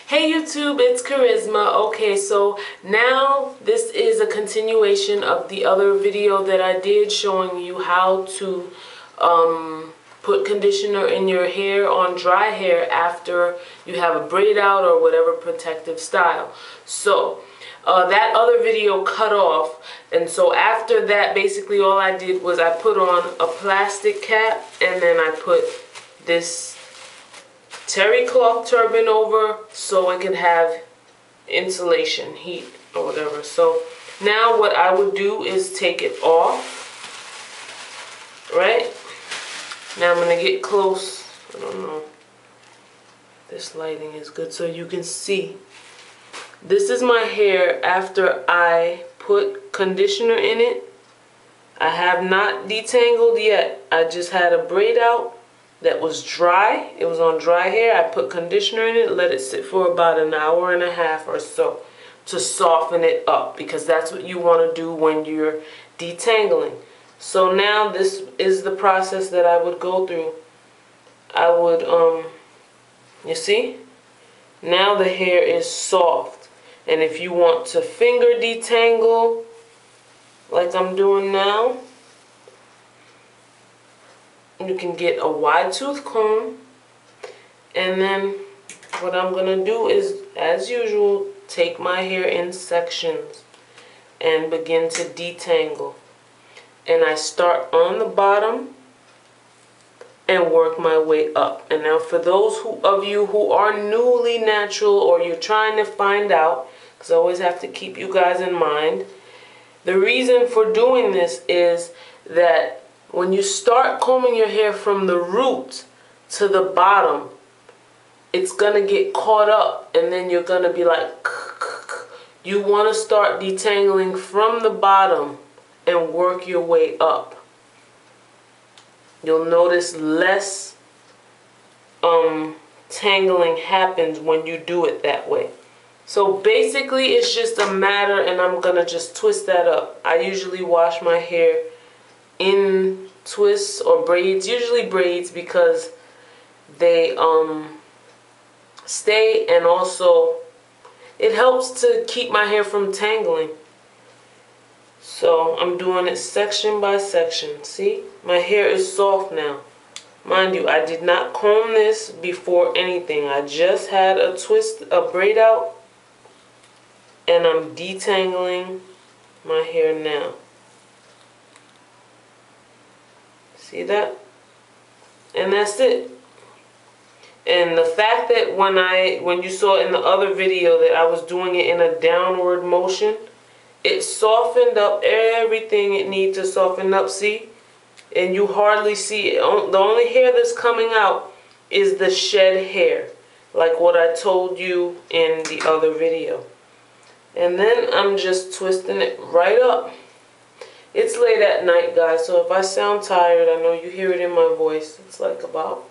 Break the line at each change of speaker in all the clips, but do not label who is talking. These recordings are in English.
Hey YouTube, it's Charisma. Okay, so now this is a continuation of the other video that I did showing you how to put conditioner in your hair on dry hair after you have a braid out or whatever protective style. So that other video cut off, and so after that basically all I did was I put on a plastic cap and then I put this terry cloth turban over so it can have insulation, heat or whatever. So now what I would do is take it off, right? Now I'm going to get close. I don't know. This lighting is good so you can see. This is my hair after I put conditioner in it. I have not detangled yet. I just had a braid out that was dry. It was on dry hair. I put conditioner in it, let it sit for about an hour and a half or so to soften it up, because that's what you want to do when you're detangling. So now this is the process that I would go through. I would, you see? Now the hair is soft. And if you want to finger detangle, like I'm doing now, you can get a wide tooth comb, and then what I'm gonna do is, as usual, take my hair in sections and begin to detangle. And I start on the bottom and work my way up. And now for those of you who are newly natural or you're trying to find out, because I always have to keep you guys in mind, the reason for doing this is that when you start combing your hair from the root to the bottom, it's gonna get caught up and then you're gonna be like, you want to start detangling from the bottom and work your way up. You'll notice less tangling happens when you do it that way. So basically it's just a matter, and I'm gonna just twist that up. I usually wash my hair in twists or braids, usually braids, because they stay, and also it helps to keep my hair from tangling. So I'm doing it section by section. See, my hair is soft now. Mind you, I did not comb this before anything. I just had a twist, a braid out, and I'm detangling my hair now. See that? And that's it. And the fact that when you saw in the other video that I was doing it in a downward motion, it softened up everything it needs to soften up, see? And you hardly see it. The only hair that's coming out is the shed hair, like what I told you in the other video. And then I'm just twisting it right up. It's late at night, guys, so if I sound tired, I know you hear it in my voice. It's like about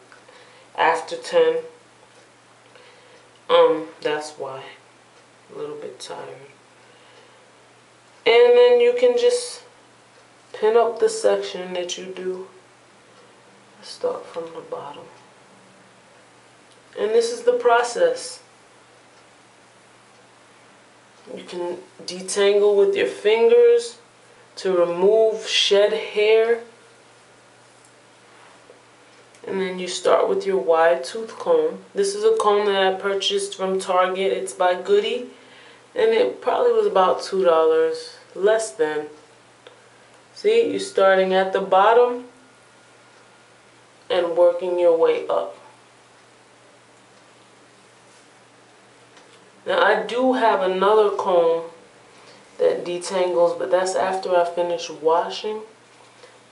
after 10. That's why. A little bit tired. And then you can just pin up the section that you do. Start from the bottom. And this is the process. You can detangle with your fingers to remove shed hair. And then you start with your wide tooth comb. This is a comb that I purchased from Target. It's by Goody. And it probably was about $2, less than. See, you're starting at the bottom and working your way up. Now I do have another comb that detangles, but that's after I finish washing,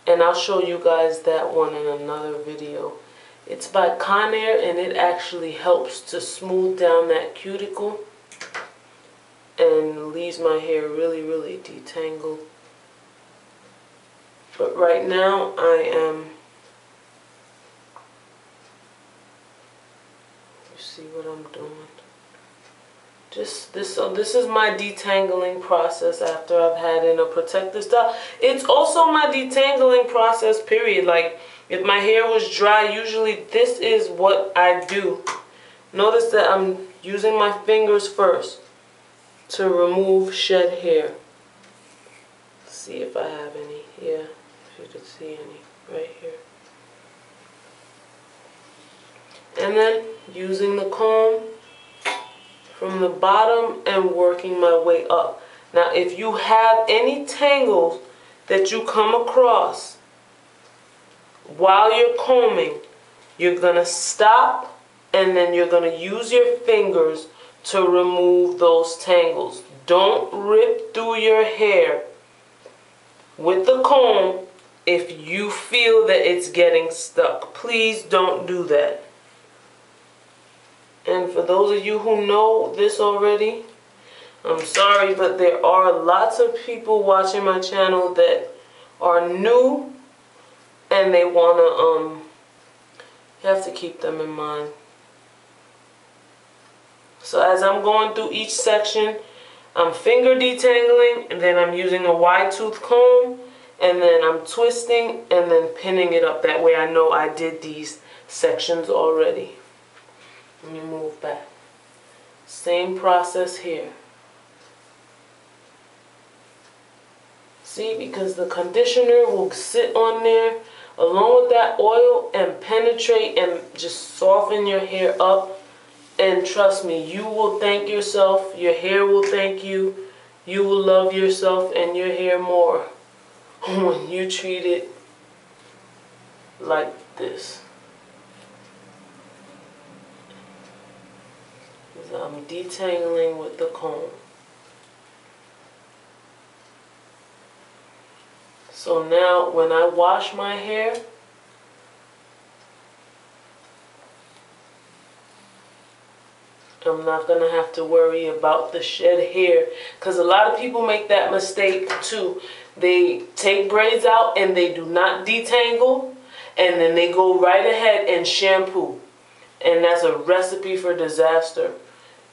and I'll show you guys that one in another video. It's by Conair, and it actually helps to smooth down that cuticle and leaves my hair really, really detangled. But right now I am, you see what I'm doing? Just this, so this is my detangling process after I've had in a protective style. It's also my detangling process, period. Like, if my hair was dry, usually this is what I do. Notice that I'm using my fingers first to remove shed hair. See if I have any. Yeah, if you could see any right here. And then using the comb from the bottom and working my way up. Now if you have any tangles that you come across while you're combing, you're going to stop and then you're going to use your fingers to remove those tangles. Don't rip through your hair with the comb if you feel that it's getting stuck. Please don't do that. And for those of you who know this already, I'm sorry, but there are lots of people watching my channel that are new and they want to, you have to keep them in mind. So as I'm going through each section, I'm finger detangling, and then I'm using a wide tooth comb, and then I'm twisting and then pinning it up. That way I know I did these sections already. Let me move back. Same process here. See, because the conditioner will sit on there along with that oil and penetrate and just soften your hair up. And trust me, you will thank yourself, your hair will thank you, you will love yourself and your hair more when you treat it like this. I'm detangling with the comb. So now when I wash my hair, I'm not going to have to worry about the shed hair, because a lot of people make that mistake too. They take braids out and they do not detangle, and then they go right ahead and shampoo. And that's a recipe for disaster.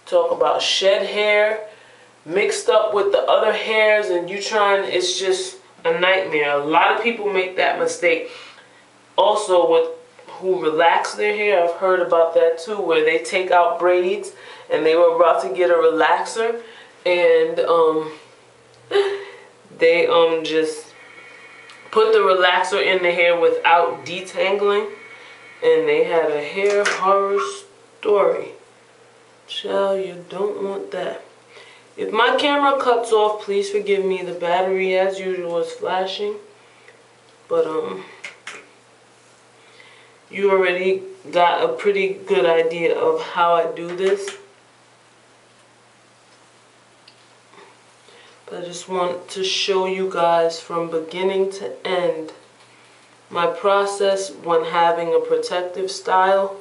Talk about shed hair mixed up with the other hairs, and you trying, it's just a nightmare. A lot of people make that mistake. Also with who relax their hair, I've heard about that too, where they take out braids and they were about to get a relaxer, and they just put the relaxer in the hair without detangling, and they had a hair horror story. Child, you don't want that. If my camera cuts off, please forgive me. The battery, as usual, is flashing. But you already got a pretty good idea of how I do this. But I just want to show you guys from beginning to end my process when having a protective style,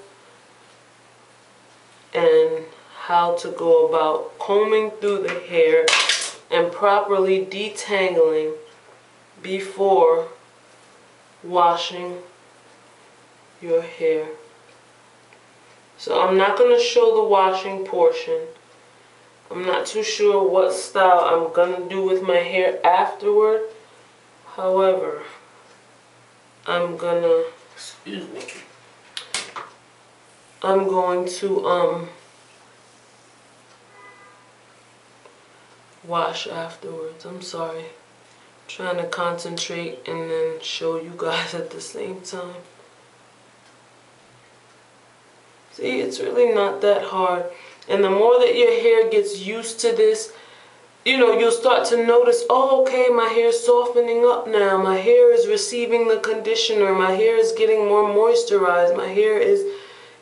and how to go about combing through the hair and properly detangling before washing your hair. So I'm not going to show the washing portion. I'm not too sure what style I'm going to do with my hair afterward. However, I'm going to wash afterwards. I'm sorry. I'm trying to concentrate and then show you guys at the same time. See, it's really not that hard. And the more that your hair gets used to this, you know, you'll start to notice, oh, okay, my hair is softening up now. My hair is receiving the conditioner. My hair is getting more moisturized. My hair is,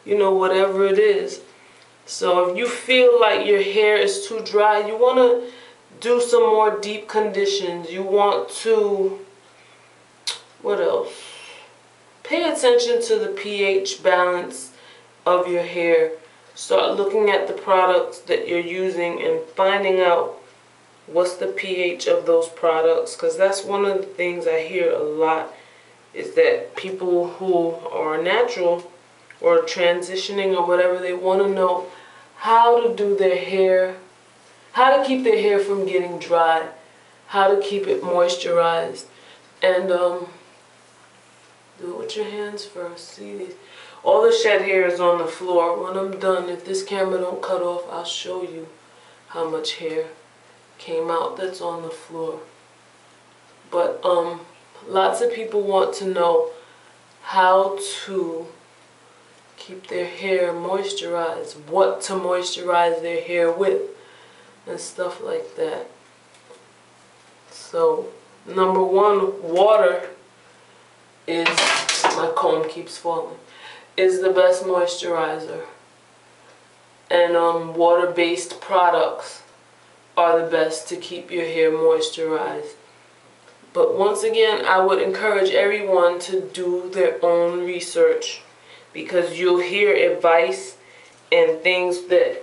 you know, whatever it is. So if you feel like your hair is too dry, you want to do some more deep conditions. You want to, what else? Pay attention to the pH balance of your hair. Start looking at the products that you're using and finding out what's the pH of those products, because that's one of the things I hear a lot, is that people who are natural or transitioning or whatever, they want to know how to do their hair, how to keep their hair from getting dry, how to keep it moisturized. And do it with your hands first. See these? All the shed hair is on the floor. When I'm done, if this camera don't cut off, I'll show you how much hair came out that's on the floor. But lots of people want to know how to keep their hair moisturized, what to moisturize their hair with, and stuff like that. So, number one, water is, my comb keeps falling, is the best moisturizer. And water-based products are the best to keep your hair moisturized. But once again, I would encourage everyone to do their own research, because you'll hear advice and things that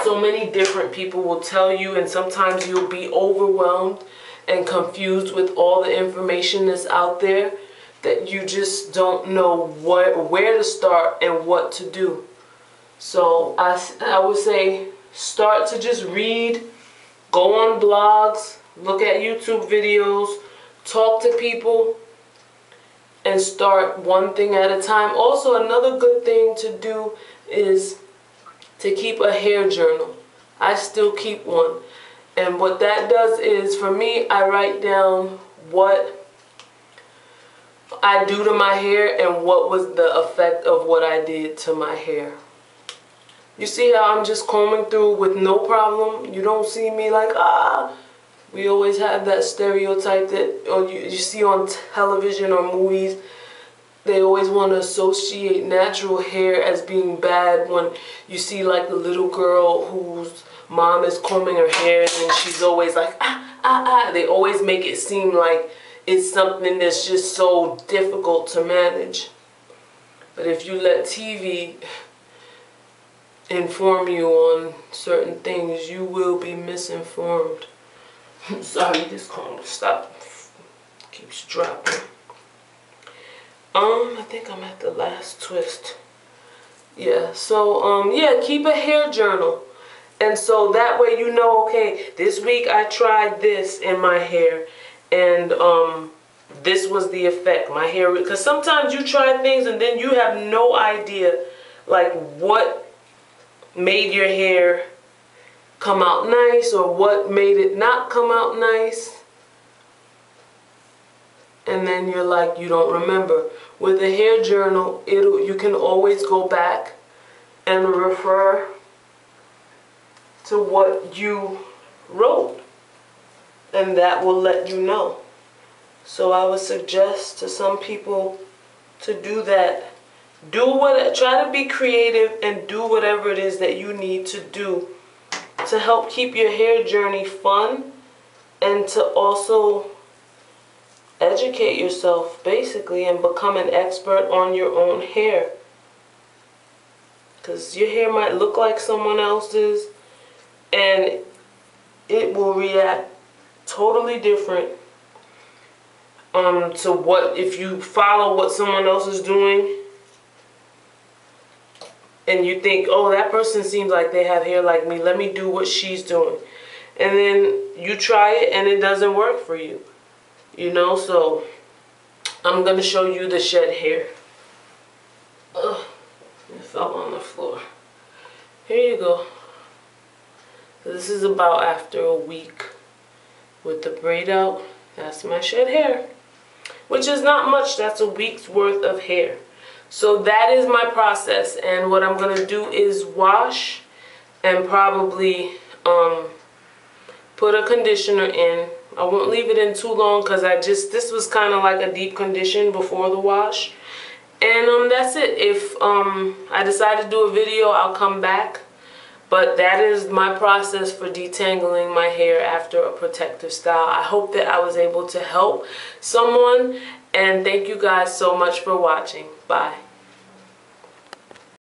so many different people will tell you, and sometimes you'll be overwhelmed and confused with all the information that's out there, that you just don't know where to start and what to do. So I would say start to just read, go on blogs, look at YouTube videos, talk to people, and start one thing at a time. Also, another good thing to do is to keep a hair journal. I still keep one. And what that does is, for me, I write down what I do to my hair and what was the effect of what I did to my hair. You see how I'm just combing through with no problem? You don't see me like, we always have that stereotype that you see on television or movies. They always want to associate natural hair as being bad. When you see like the little girl whose mom is combing her hair and she's always like, They always make it seem like it's something that's just so difficult to manage. But if you let TV inform you on certain things, you will be misinformed. Sorry, this comb stop keeps dropping. I think I'm at the last twist. Yeah, so yeah, keep a hair journal. And so that way you know, okay, this week I tried this in my hair, and this was the effect. My hair, because sometimes you try things and then you have no idea like what made your hair come out nice or what made it not come out nice. And then you're like, you don't remember. With a hair journal, you can always go back and refer to what you wrote, and that will let you know. So I would suggest to some people to do that. Try to be creative and do whatever it is that you need to do to help keep your hair journey fun, and to also educate yourself basically and become an expert on your own hair. Because your hair might look like someone else's and it will react totally different to what, if you follow what someone else is doing and you think, oh, that person seems like they have hair like me, let me do what she's doing. And then you try it and it doesn't work for you. You know, so I'm going to show you the shed hair. Ugh, it fell on the floor. Here you go. This is about after a week with the braid out. That's my shed hair, which is not much. That's a week's worth of hair. So that is my process, and what I'm going to do is wash and probably put a conditioner in. I won't leave it in too long because this was kind of like a deep condition before the wash. And that's it. If I decide to do a video, I'll come back. But that is my process for detangling my hair after a protective style. I hope that I was able to help someone, and thank you guys so much for watching. Bye.